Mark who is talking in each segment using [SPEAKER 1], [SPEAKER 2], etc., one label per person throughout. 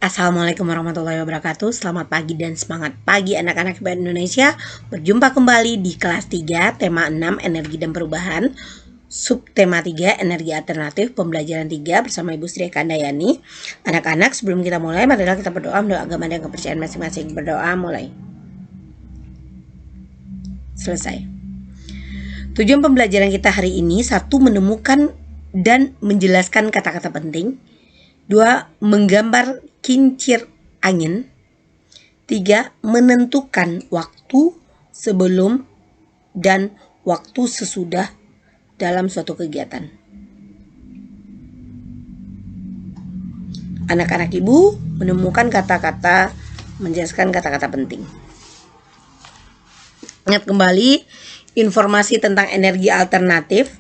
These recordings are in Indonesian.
[SPEAKER 1] Assalamualaikum warahmatullahi wabarakatuh. Selamat pagi dan semangat pagi anak-anak hebat Indonesia. Berjumpa kembali di kelas 3 tema 6 energi dan perubahan, subtema 3 energi alternatif, pembelajaran 3 bersama Ibu Sri Kandayani. Anak-anak, sebelum kita mulai, marilah kita berdoa menurut agama dan kepercayaan masing-masing. Berdoa mulai. Selesai. Tujuan pembelajaran kita hari ini: 1. Menemukan dan menjelaskan kata-kata penting. 2. Menggambar kincir angin. 3. Menentukan waktu sebelum dan waktu sesudah dalam suatu kegiatan. Anak-anak ibu menemukan kata-kata, menjelaskan kata-kata penting. Ingat kembali informasi tentang energi alternatif.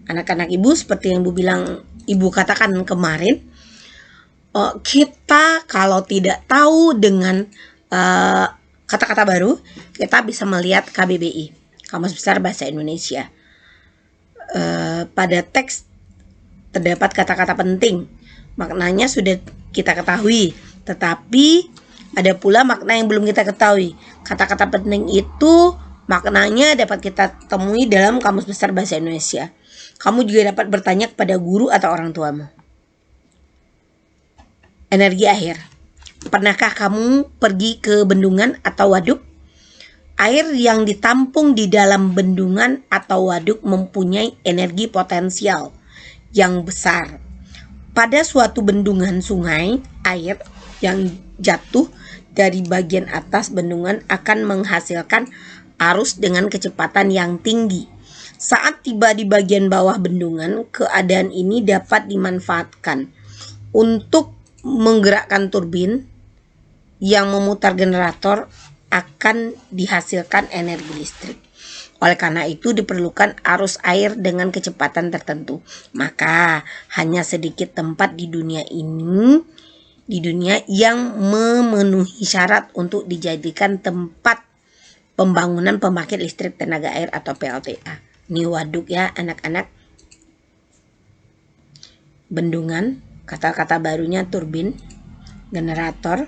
[SPEAKER 1] Anak-anak ibu, seperti yang ibu katakan kemarin, kita kalau tidak tahu dengan kata-kata baru, kita bisa melihat KBBI, Kamus Besar Bahasa Indonesia. Pada teks terdapat kata-kata penting, maknanya sudah kita ketahui, tetapi ada pula makna yang belum kita ketahui. Kata-kata penting itu maknanya dapat kita temui dalam Kamus Besar Bahasa Indonesia. Kamu juga dapat bertanya kepada guru atau orang tuamu. Energi air. Pernahkah kamu pergi ke bendungan atau waduk? Air yang ditampung di dalam bendungan atau waduk mempunyai energi potensial yang besar. Pada suatu bendungan sungai, air yang jatuh dari bagian atas bendungan akan menghasilkan arus dengan kecepatan yang tinggi. Saat tiba di bagian bawah bendungan, keadaan ini dapat dimanfaatkan untuk menggerakkan turbin yang memutar generator, akan dihasilkan energi listrik. Oleh karena itu diperlukan arus air dengan kecepatan tertentu. Maka hanya sedikit tempat di dunia yang memenuhi syarat untuk dijadikan tempat pembangunan pembangkit listrik tenaga air atau PLTA. Ini waduk ya anak-anak. Bendungan, kata-kata barunya turbin, generator.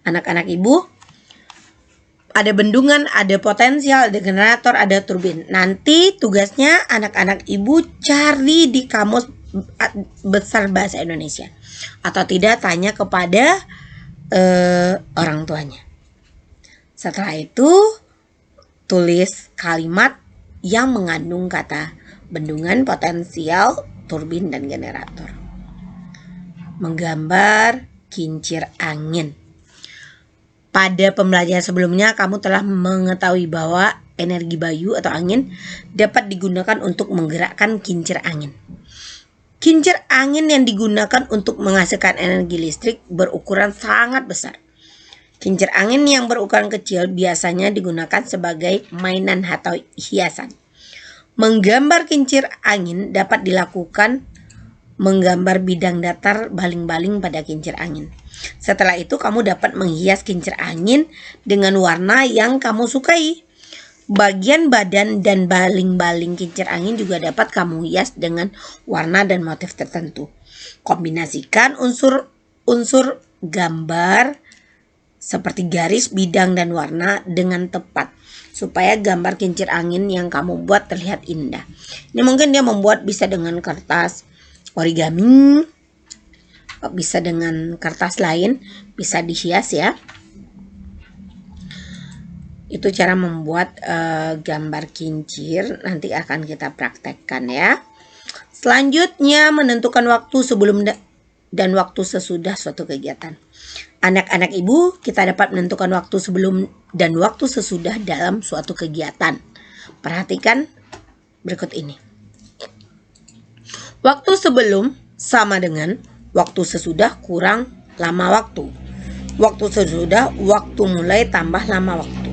[SPEAKER 1] Anak-anak ibu, ada bendungan, ada potensial, ada generator, ada turbin. Nanti tugasnya anak-anak ibu cari di Kamus Besar Bahasa Indonesia. Atau tidak, tanya kepada orang tuanya. Setelah itu, tulis kalimat yang mengandung kata bendungan, potensial, turbin, dan generator. Menggambar kincir angin. Pada pembelajaran sebelumnya kamu telah mengetahui bahwa energi bayu atau angin dapat digunakan untuk menggerakkan kincir angin. Kincir angin yang digunakan untuk menghasilkan energi listrik berukuran sangat besar. Kincir angin yang berukuran kecil biasanya digunakan sebagai mainan atau hiasan. Menggambar kincir angin dapat dilakukan menggambar bidang datar baling-baling pada kincir angin. Setelah itu kamu dapat menghias kincir angin dengan warna yang kamu sukai. Bagian badan dan baling-baling kincir angin juga dapat kamu hias dengan warna dan motif tertentu. Kombinasikan unsur gambar seperti garis, bidang, dan warna dengan tepat supaya gambar kincir angin yang kamu buat terlihat indah. Ini mungkin dia membuat bisa dengan kertas origami, bisa dengan kertas lain, bisa dihias ya. Itu cara membuat gambar kincir, nanti akan kita praktekkan ya. Selanjutnya, menentukan waktu sebelum dan waktu sesudah suatu kegiatan. Anak-anak ibu, kita dapat menentukan waktu sebelum dan waktu sesudah dalam suatu kegiatan. Perhatikan berikut ini. Waktu sebelum sama dengan waktu sesudah kurang lama waktu. Waktu sesudah waktu mulai tambah lama waktu.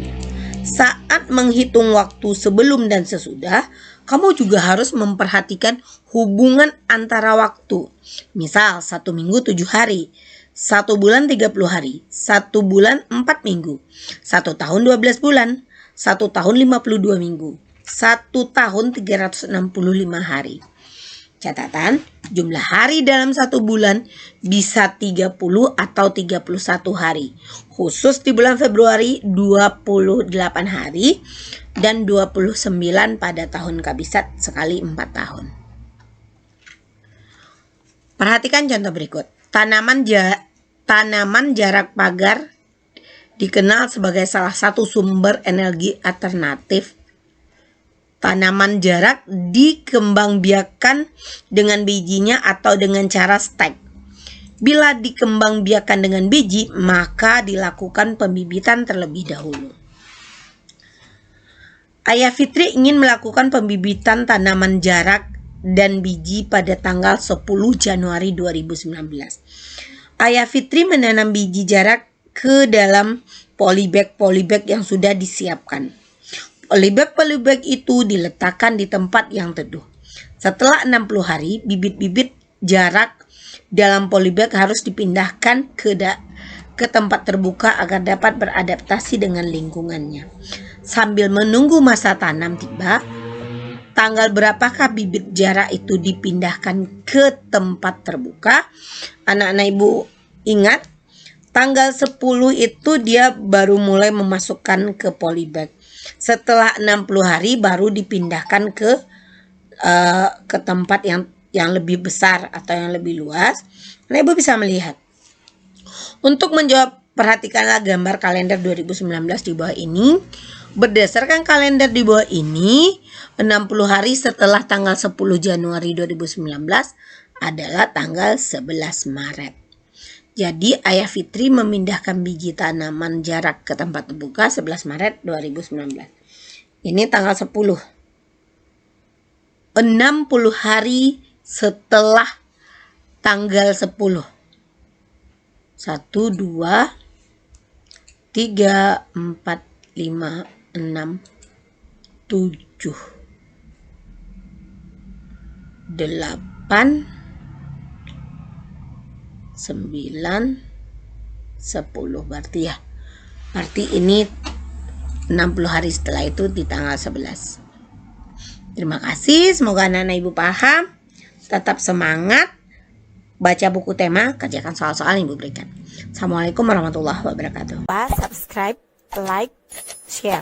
[SPEAKER 1] Saat menghitung waktu sebelum dan sesudah, kamu juga harus memperhatikan hubungan antara waktu. Misal 1 minggu 7 hari, 1 bulan 30 hari, 1 bulan 4 minggu, 1 tahun 12 bulan, 1 tahun 52 minggu, 1 tahun 365 hari. Catatan, Jumlah hari dalam satu bulan bisa 30 atau 31 hari. Khusus di bulan Februari 28 hari dan 29 pada tahun kabisat sekali 4 tahun. Perhatikan contoh berikut. Tanaman jarak pagar dikenal sebagai salah satu sumber energi alternatif. Tanaman jarak dikembangbiakan dengan bijinya atau dengan cara stek. Bila dikembangbiakan dengan biji, maka dilakukan pembibitan terlebih dahulu. Ayah Fitri ingin melakukan pembibitan tanaman jarak dan biji pada tanggal 10 Januari 2019. Ayah Fitri menanam biji jarak ke dalam polybag yang sudah disiapkan. Polybag itu diletakkan di tempat yang teduh. Setelah 60 hari, bibit-bibit jarak dalam polybag harus dipindahkan ke tempat terbuka agar dapat beradaptasi dengan lingkungannya. Sambil menunggu masa tanam tiba, tanggal berapakah bibit jarak itu dipindahkan ke tempat terbuka? Anak-anak ibu ingat, tanggal 10 itu dia baru mulai memasukkan ke polybag. Setelah 60 hari baru dipindahkan ke tempat yang lebih besar atau yang lebih luas. Nah, ibu bisa melihat. Untuk menjawab, perhatikanlah gambar kalender 2019 di bawah ini. Berdasarkan kalender di bawah ini, 60 hari setelah tanggal 10 Januari 2019 adalah tanggal 11 Maret. Jadi Ayah Fitri memindahkan biji tanaman jarak ke tempat terbuka 11 Maret 2019. Ini tanggal 10. 60 hari setelah tanggal 10. 1, 2, 3, 4, 5, 6, 7, 8, 9, 10 berarti ya. Berarti ini 60 hari setelah itu di tanggal 11. Terima kasih, semoga anak-anak ibu paham. Tetap semangat, baca buku tema, kerjakan soal-soal yang ibu berikan. Assalamualaikum warahmatullahi wabarakatuh.
[SPEAKER 2] Subscribe, like, share.